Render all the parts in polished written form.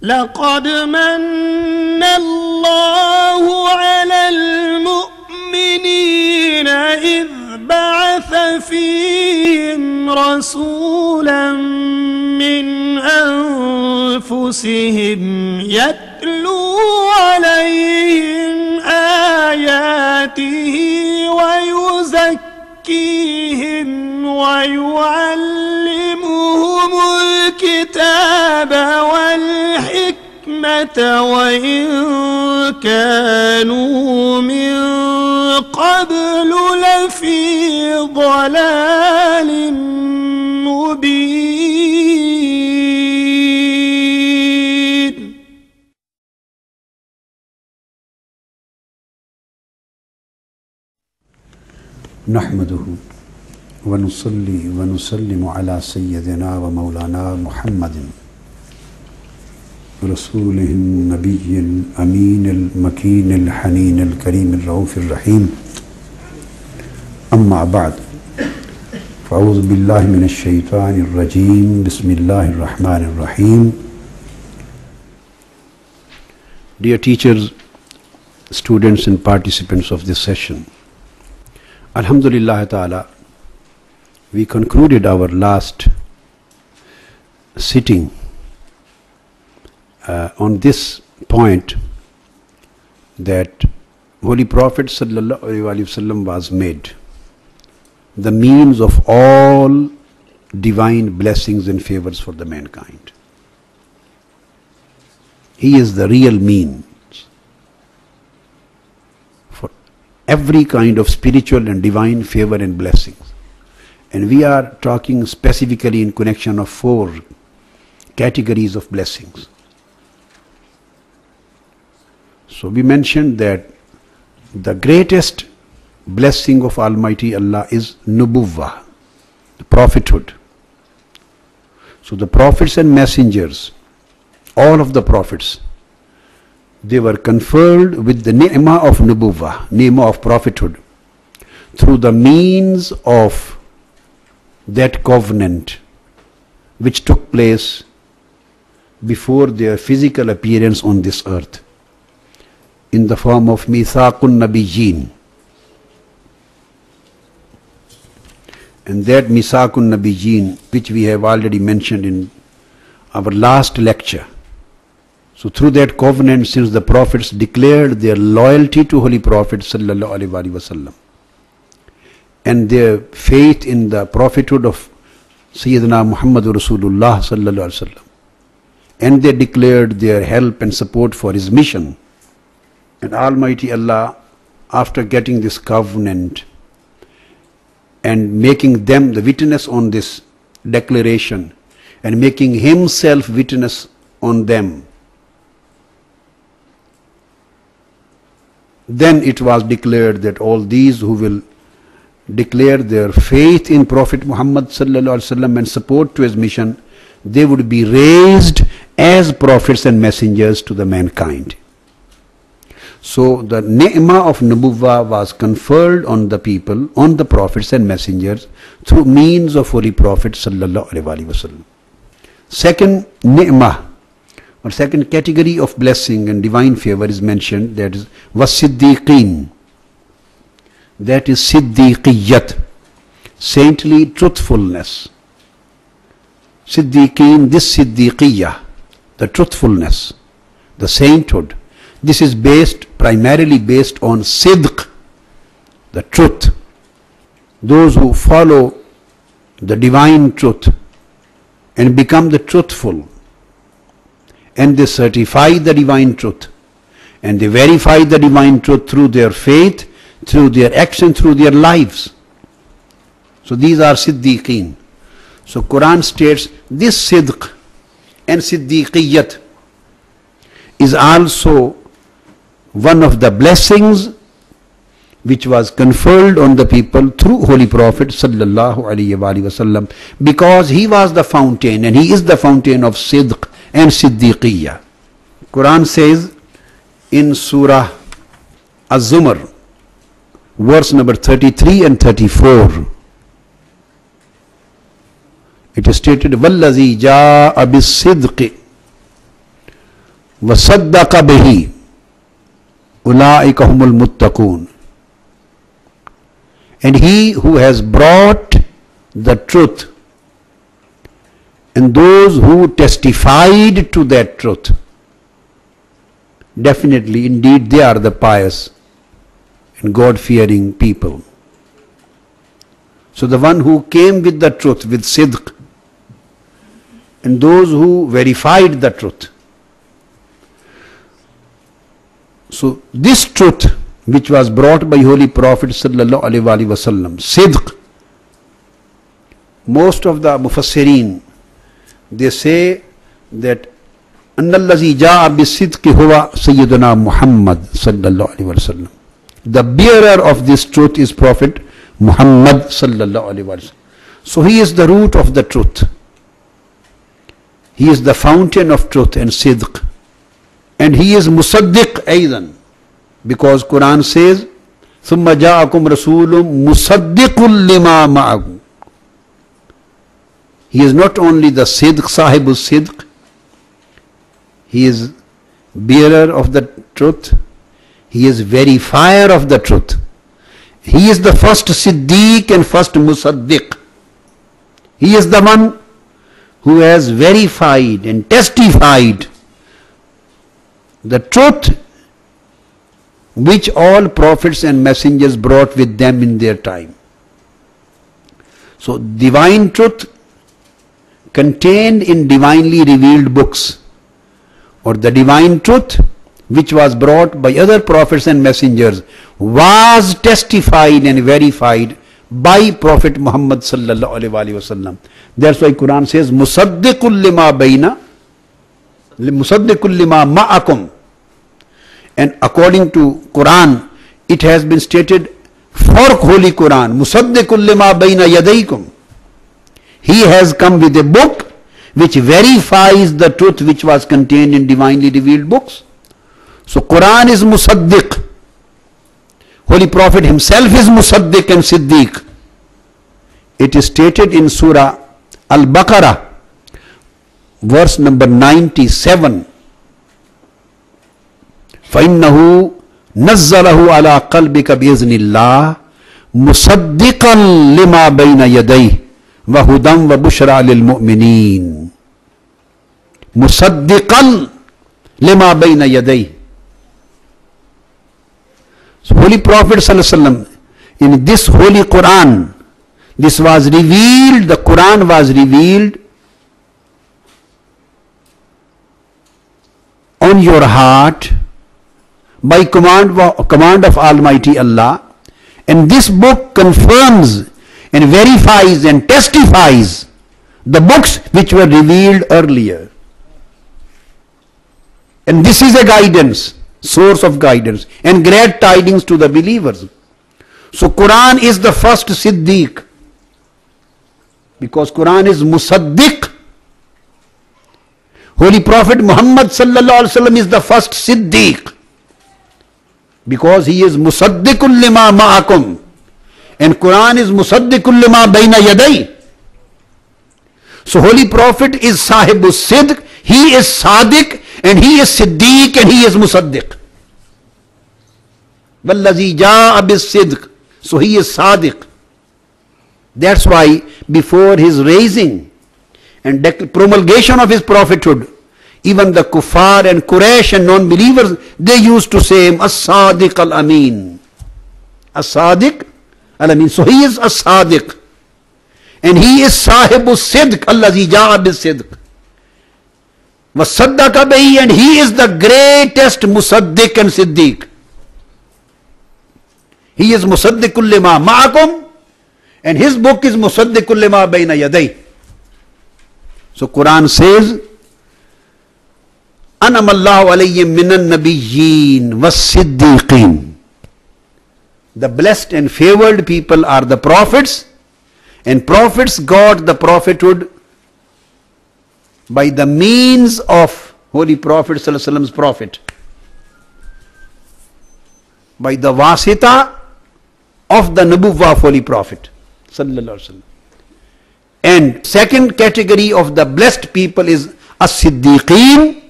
لقد من الله على المؤمنين إذ بعث فيهم رسولا من أنفسهم يتلو عليهم آياته ويزكيهم ويعلمهم الكتاب والحكمة وإن كانوا من قبل لفي ضلال مبين. نحمده ونصلي ونسلم على سيدنا ومولانا محمد رسوله النبي الأمين المكين الحنين الكريم الرؤوف الرحيم. أما بعد فأعوذ بالله من الشيطان الرجيم. بسم الله الرحمن الرحيم. Dear teachers, students and participants of this session, Alhamdulillah Ta'ala, we concluded our last sitting on this point that Holy Prophet Sallallahu Alaihi Wasallam was made the means of all divine blessings and favors for the mankind. He is the real means for every kind of spiritual and divine favor and blessings. And we are talking specifically in connection of 4 categories of blessings. So we mentioned that the greatest blessing of Almighty Allah is Nubuwwah, the prophethood. So the prophets and messengers, all of the prophets, they were conferred with the ni'mah of Nubuwwah, ni'mah of prophethood, through the means of that covenant which took place before their physical appearance on this earth, in the form of Mithaqun Nabiyyin. And that Mithaqun Nabiyyin, which we have already mentioned in our last lecture. So through that covenant, since the prophets declared their loyalty to Holy Prophet Sallallahu Alaihi Wasallam and their faith in the prophethood of Sayyidina Muhammad Rasulullah Sallallahu Alaihi Wasallam, and they declared their help and support for his mission. And Almighty Allah, after getting this covenant and making them the witness on this declaration and making himself witness on them, then it was declared that all these who will declare their faith in Prophet Muhammad Sallallahu Alaihi Wasallam and support to his mission, they would be raised as prophets and messengers to the mankind. So the ni'mah of Nubuwwah was conferred on the people, on the prophets and messengers, through means of Holy Prophet Sallallahu Alaihi Wasallam. Second ni'mah, or second category of blessing and divine favor is mentioned, that is was-siddiqeen. That is siddiqiyyat, saintly truthfulness. Siddiqeen, this siddiqiyyah, the truthfulness, the sainthood. This is primarily based on sidq, the truth. Those who follow the divine truth and become the truthful, and they certify the divine truth, and they verify the divine truth through their faith, through their action, through their lives. So these are siddiqeen. So Quran states this sidq and siddiqiyyat is also one of the blessings which was conferred on the people through Holy Prophet Sallallahu Alaihi Wasallam, because he was the fountain and he is the fountain of sidq and siddiqiyyah. Quran says in Surah Az-Zumar, verse number 33 and 34, it is stated, وَالَّذِي جَاءَ بِالصِّدْقِ वसद्दक़ बिही उलाइका हुमुल मुत्तक़ून. And he who has brought the truth and those who testified to that truth, definitely, indeed, they are the pious and God-fearing people. So the one who came with the truth, with sidq, and those who verified the truth. So this truth which was brought by Holy Prophet sallallahu alaihi wasallam, sidq, most of the mufassirin, they say that annallazi jaa bisidqi huwa sayyiduna Muhammad sallallahu alaihi wasallam. The bearer of this truth is Prophet Muhammad sallallahu alaihi wasallam. So he is the root of the truth. He is the fountain of truth and sidq. And he is musaddiq aydan, because Quran says, ثُمَّ جَاءَكُمْ رَسُولٌ مُصَدِّقٌ لِمَا مَعَكُمْ. He is not only the sidq, sahibul sidq, he is bearer of the truth, he is verifier of the truth. He is the first siddiq and first musaddiq. He is the one who has verified and testified the truth which all prophets and messengers brought with them in their time. So divine truth contained in divinely revealed books, or the divine truth which was brought by other prophets and messengers, was testified and verified by Prophet Muhammad sallallahu alaihi wasallam. That's why Quran says, musaddiqul lima bayna, musaddiqul lima ma'akum. And according to Quran, it has been stated for Holy Quran, musaddiqul lima bayna yadaykum. He has come with a book which verifies the truth which was contained in divinely revealed books. So Quran is musaddiq. Holy Prophet himself is musaddiq and siddiq. It is stated in Surah Al-Baqarah, verse number 97. فَإِنَّهُ نَزَّلَهُ عَلَىٰ قَلْبِكَ بِإِذْنِ اللَّهِ مُصَدِّقًا لِمَا بَيْنَ يَدَيْهِ وَهُدًى وَبُشْرَىٰ لِلْمُؤْمِنِينَ. مُصَدِّقًا لِمَا بَيْنَ يَدَيْهِ. So Holy Prophet ﷺ, in this Holy Quran, this was revealed, the Quran was revealed on your heart by command of Almighty Allah, and this book confirms and verifies and testifies the books which were revealed earlier. And this is a guidance, source of guidance and great tidings to the believers. So Quran is the first siddiq, because Quran is musaddiq. Holy Prophet Muhammad sallallahu alaihi wasallam is the first siddiq, because he is musaddiqul lima ma'akum, and Quran is musaddiqul lima bayna yaday. So Holy Prophet is sahibus sidq, he is sadiq, and he is siddiq, and he is musaddiq. Wallazi jaa bis sidq. So he is sadiq. That's why before his raising and promulgation of his prophethood, even the kuffar and Quraysh and non-believers, they used to say him as-sadiq al-amin. As-sadiq al-amin. So he is as-sadiq, and he is sahibus sidq, allazi jaa bis sidq. وَصَدَّقَ بِهِ, and he is the greatest musaddiq and siddiq. He is musaddiqul lima ma'akum, and his book is musaddiqul lima bayna yaday. So Quran says, أَنَمَ اللَّهُ عَلَيْهِمْ مِنَ النَّبِيِّينَ وَالصِّدِّيقِينَ. The blessed and favored people are the prophets, and prophets got the prophethood by the means of Holy Prophet sallallahu alaihi wasallam's prophet, by the wasita of the nubuwwah of Holy Prophet sallallahu alaihi wasallam. And second category of the blessed people is as-siddiqeen,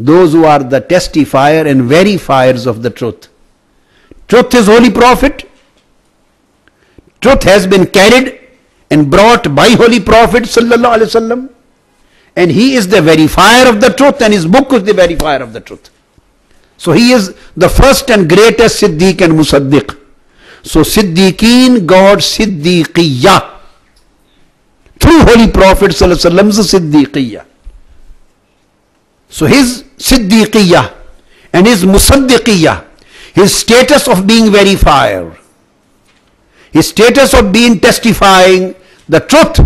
those who are the testifier and verifiers of the truth. Truth is Holy Prophet. Truth has been carried and brought by Holy Prophet sallallahu alaihi wasallam, and he is the verifier of the truth, and his book is the verifier of the truth. So he is the first and greatest Siddiq and Musaddiq. So Siddiqeen got Siddiqiyya through Holy Prophet sallallahu alaihi wasallam's Siddiqiyya. So his Siddiqiyya and his Musaddiqiyya, his status of being verifier, his status of being testifying the truth,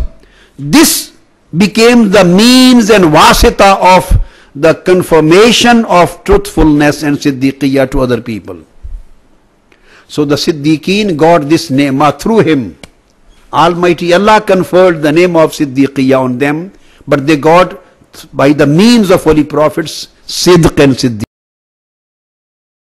this became the means and wasita of the confirmation of truthfulness and Siddiqiyya to other people. So the Siddiqeen got this name through him. Almighty Allah conferred the name of Siddiqiyya on them, but they got by the means of Holy Prophets Sidq and Siddiq.